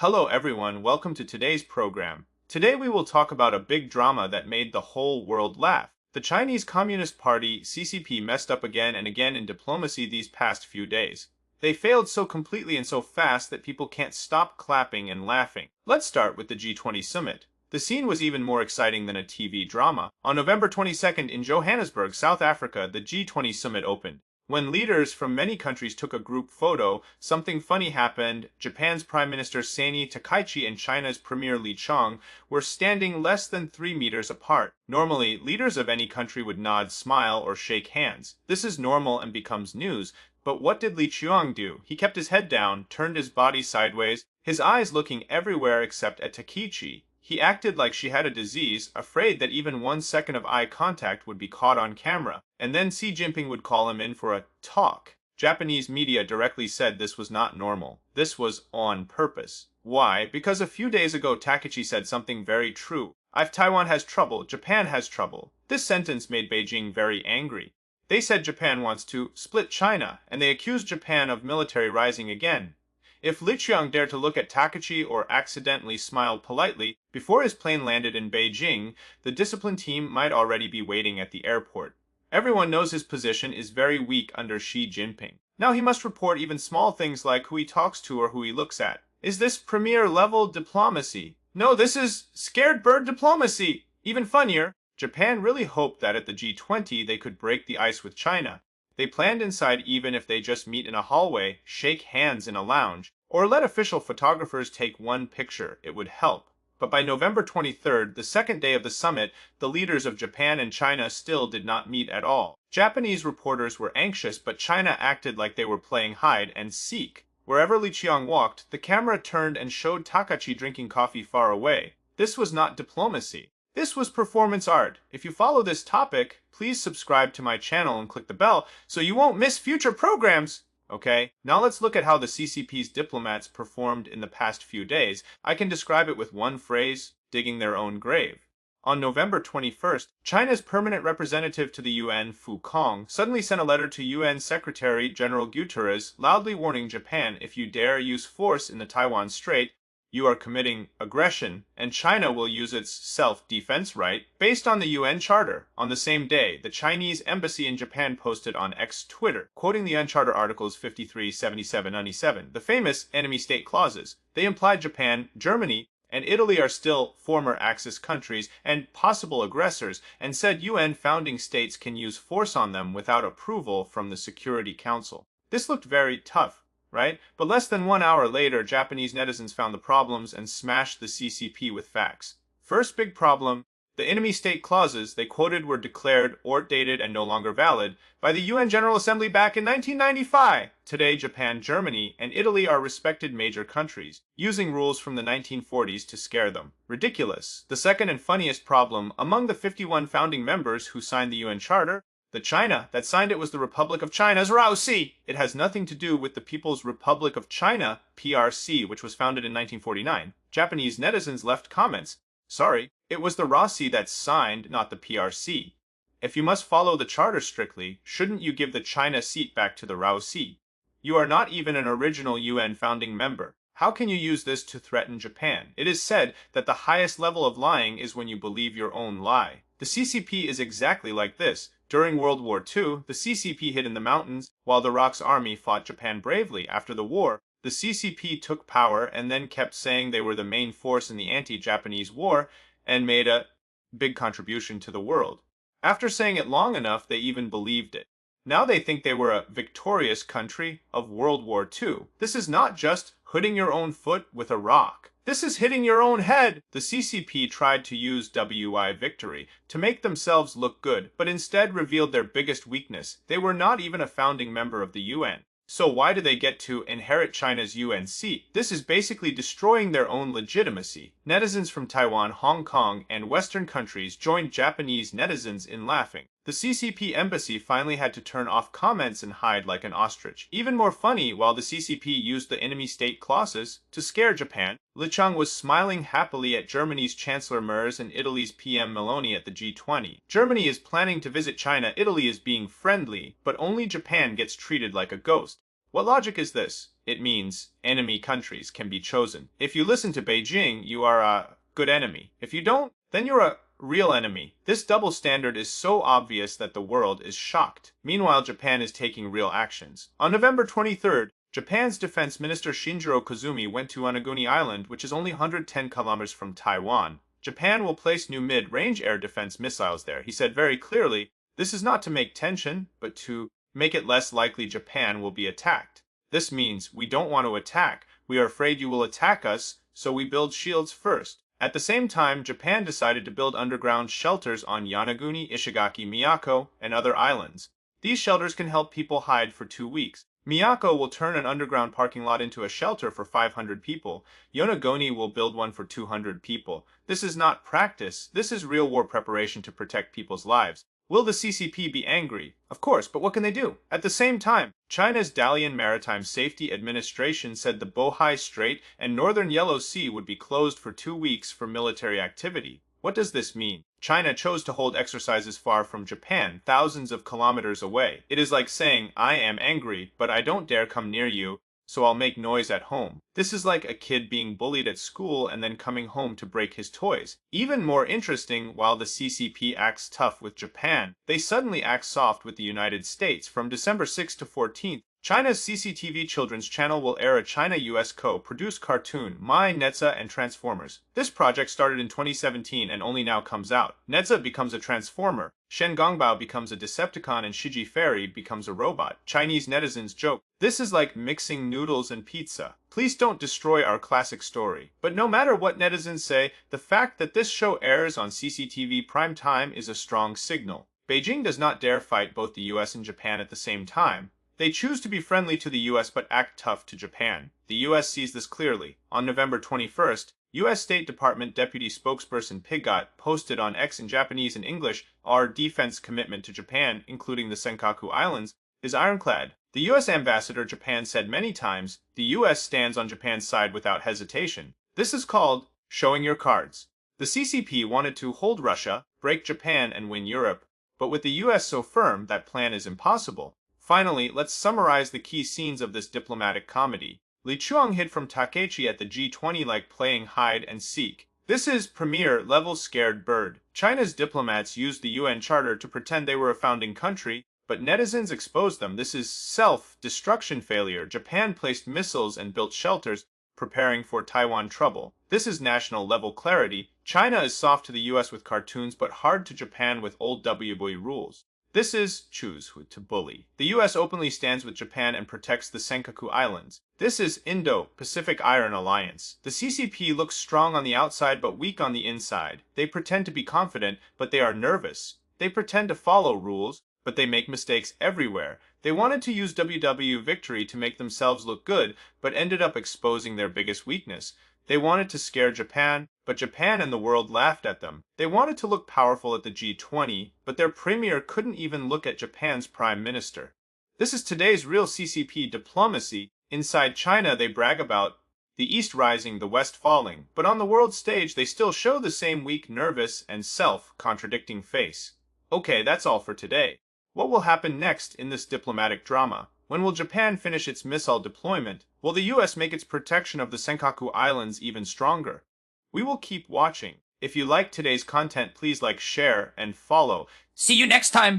Hello everyone, welcome to today's program. Today we will talk about a big drama that made the whole world laugh. The Chinese Communist Party, CCP, messed up again and again in diplomacy these past few days. They failed so completely and so fast that people can't stop clapping and laughing. Let's start with the G20 summit. The scene was even more exciting than a TV drama. On November 22nd in Johannesburg, South Africa, the G20 summit opened. When leaders from many countries took a group photo, something funny happened. Japan's Prime Minister Takaichi and China's Premier Qiang were standing less than 3 meters apart. Normally, leaders of any country would nod, smile, or shake hands. This is normal and becomes news. But what did Qiang do? He kept his head down, turned his body sideways, his eyes looking everywhere except at Takaichi. He acted like she had a disease, afraid that even 1 second of eye contact would be caught on camera, and then Xi Jinping would call him in for a talk. Japanese media directly said this was not normal. This was on purpose. Why? Because a few days ago Takaichi said something very true. If Taiwan has trouble, Japan has trouble. This sentence made Beijing very angry. They said Japan wants to split China, and they accused Japan of military rising again. If Qiang dared to look at Takaichi or accidentally smiled politely before his plane landed in Beijing, the discipline team might already be waiting at the airport. Everyone knows his position is very weak under Xi Jinping. Now he must report even small things like who he talks to or who he looks at. Is this premier-level diplomacy? No, this is scared bird diplomacy! Even funnier, Japan really hoped that at the G20 they could break the ice with China. They planned inside even if they just meet in a hallway, shake hands in a lounge, or let official photographers take one picture. It would help. But by November 23rd, the second day of the summit, the leaders of Japan and China still did not meet at all. Japanese reporters were anxious, but China acted like they were playing hide and seek. Wherever Qiang walked, the camera turned and showed Takaichi drinking coffee far away. This was not diplomacy. This was performance art. If you follow this topic, please subscribe to my channel and click the bell so you won't miss future programs. Okay, now let's look at how the CCP's diplomats performed in the past few days. I can describe it with one phrase: digging their own grave. On November 21st, China's permanent representative to the UN, Qiang, suddenly sent a letter to UN Secretary General Guterres, loudly warning Japan, if you dare use force in the Taiwan Strait, you are committing aggression, and China will use its self-defense right based on the UN Charter. On the same day, the Chinese embassy in Japan posted on X Twitter, quoting the UN Charter Articles 53, 77, 97, the famous enemy state clauses. They implied Japan, Germany, and Italy are still former Axis countries and possible aggressors, and said UN founding states can use force on them without approval from the Security Council. This looked very tough, right? But less than 1 hour later, Japanese netizens found the problems and smashed the CCP with facts. First big problem: the enemy state clauses they quoted were declared outdated and no longer valid by the UN General Assembly back in 1995. Today, Japan, Germany, and Italy are respected major countries, using rules from the 1940s to scare them. Ridiculous. The second and funniest problem: among the 51 founding members who signed the UN Charter, the China that signed it was the Republic of China's ROC. It has nothing to do with the People's Republic of China, PRC, which was founded in 1949. Japanese netizens left comments. Sorry, it was the ROC that signed, not the PRC. If you must follow the charter strictly, shouldn't you give the China seat back to the ROC? You are not even an original UN founding member. How can you use this to threaten Japan? It is said that the highest level of lying is when you believe your own lie. The CCP is exactly like this. During World War II, the CCP hid in the mountains, while the ROC's army fought Japan bravely. After the war, the CCP took power and then kept saying they were the main force in the anti-Japanese war and made a big contribution to the world. After saying it long enough, they even believed it. Now they think they were a victorious country of World War II. This is not just hitting your own foot with a rock. This is hitting your own head. The CCP tried to use WI victory to make themselves look good, but instead revealed their biggest weakness. They were not even a founding member of the UN. So why do they get to inherit China's UN seat? This is basically destroying their own legitimacy. Netizens from Taiwan, Hong Kong, and Western countries joined Japanese netizens in laughing. The CCP embassy finally had to turn off comments and hide like an ostrich. Even more funny, while the CCP used the enemy state clauses to scare Japan, Qiang was smiling happily at Germany's Chancellor Merz and Italy's PM Meloni at the G20. Germany is planning to visit China, Italy is being friendly, but only Japan gets treated like a ghost. What logic is this? It means enemy countries can be chosen. If you listen to Beijing, you are a good enemy. If you don't, then you're a real enemy. This double standard is so obvious that the world is shocked. Meanwhile, Japan is taking real actions. On November 23rd, Japan's Defense Minister Shinjiro Koizumi went to Oniguni Island, which is only 110 kilometers from Taiwan. Japan will place new mid-range air defense missiles there. He said very clearly, this is not to make tension, but to make it less likely Japan will be attacked. This means we don't want to attack. We are afraid you will attack us, so we build shields first. At the same time, Japan decided to build underground shelters on Yonaguni, Ishigaki, Miyako, and other islands. These shelters can help people hide for 2 weeks. Miyako will turn an underground parking lot into a shelter for 500 people. Yonaguni will build one for 200 people. This is not practice. This is real war preparation to protect people's lives. Will the CCP be angry? Of course, but what can they do? At the same time, China's Dalian Maritime Safety Administration said the Bohai Strait and northern Yellow Sea would be closed for 2 weeks for military activity. What does this mean? China chose to hold exercises far from Japan, thousands of kilometers away. It is like saying, I am angry, but I don't dare come near you, so I'll make noise at home. This is like a kid being bullied at school and then coming home to break his toys. Even more interesting, while the CCP acts tough with Japan, they suddenly act soft with the United States. From December 6 to 14th, China's CCTV children's channel will air a China-US co-produced cartoon, My Netza and Transformers. This project started in 2017 and only now comes out. Netza becomes a transformer, Shen Gongbao becomes a Decepticon, and Shiji Fairy becomes a robot. Chinese netizens joke, this is like mixing noodles and pizza. Please don't destroy our classic story. But no matter what netizens say, the fact that this show airs on CCTV prime time is a strong signal. Beijing does not dare fight both the US and Japan at the same time. They choose to be friendly to the US but act tough to Japan. The US sees this clearly. On November 21st, US State Department Deputy Spokesperson Pigot posted on X in Japanese and English, our defense commitment to Japan, including the Senkaku Islands, is ironclad. The US ambassador Japan said many times, the US stands on Japan's side without hesitation. This is called showing your cards. The CCP wanted to hold Russia, break Japan, and win Europe, but with the US so firm, that plan is impossible. Finally, let's summarize the key scenes of this diplomatic comedy. Li Qiang hid from Takaichi at the G20 like playing hide and seek. This is premier-level scared bird. China's diplomats used the UN Charter to pretend they were a founding country, but netizens exposed them. This is self-destruction failure. Japan placed missiles and built shelters, preparing for Taiwan trouble. This is national-level clarity. China is soft to the US with cartoons, but hard to Japan with old WBOE rules. This is choose who to bully. The US openly stands with Japan and protects the Senkaku Islands. This is Indo-Pacific Iron Alliance. The CCP looks strong on the outside but weak on the inside. They pretend to be confident, but they are nervous. They pretend to follow rules, but they make mistakes everywhere. They wanted to use WW victory to make themselves look good, but ended up exposing their biggest weakness. They wanted to scare Japan, but Japan and the world laughed at them. They wanted to look powerful at the G20, but their premier couldn't even look at Japan's prime minister. This is today's real CCP diplomacy. Inside China, they brag about the East rising, the West falling, but on the world stage, they still show the same weak, nervous, and self-contradicting face. Okay, that's all for today. What will happen next in this diplomatic drama? When will Japan finish its missile deployment? Will the US make its protection of the Senkaku Islands even stronger? We will keep watching. If you like today's content, please like, share, and follow. See you next time!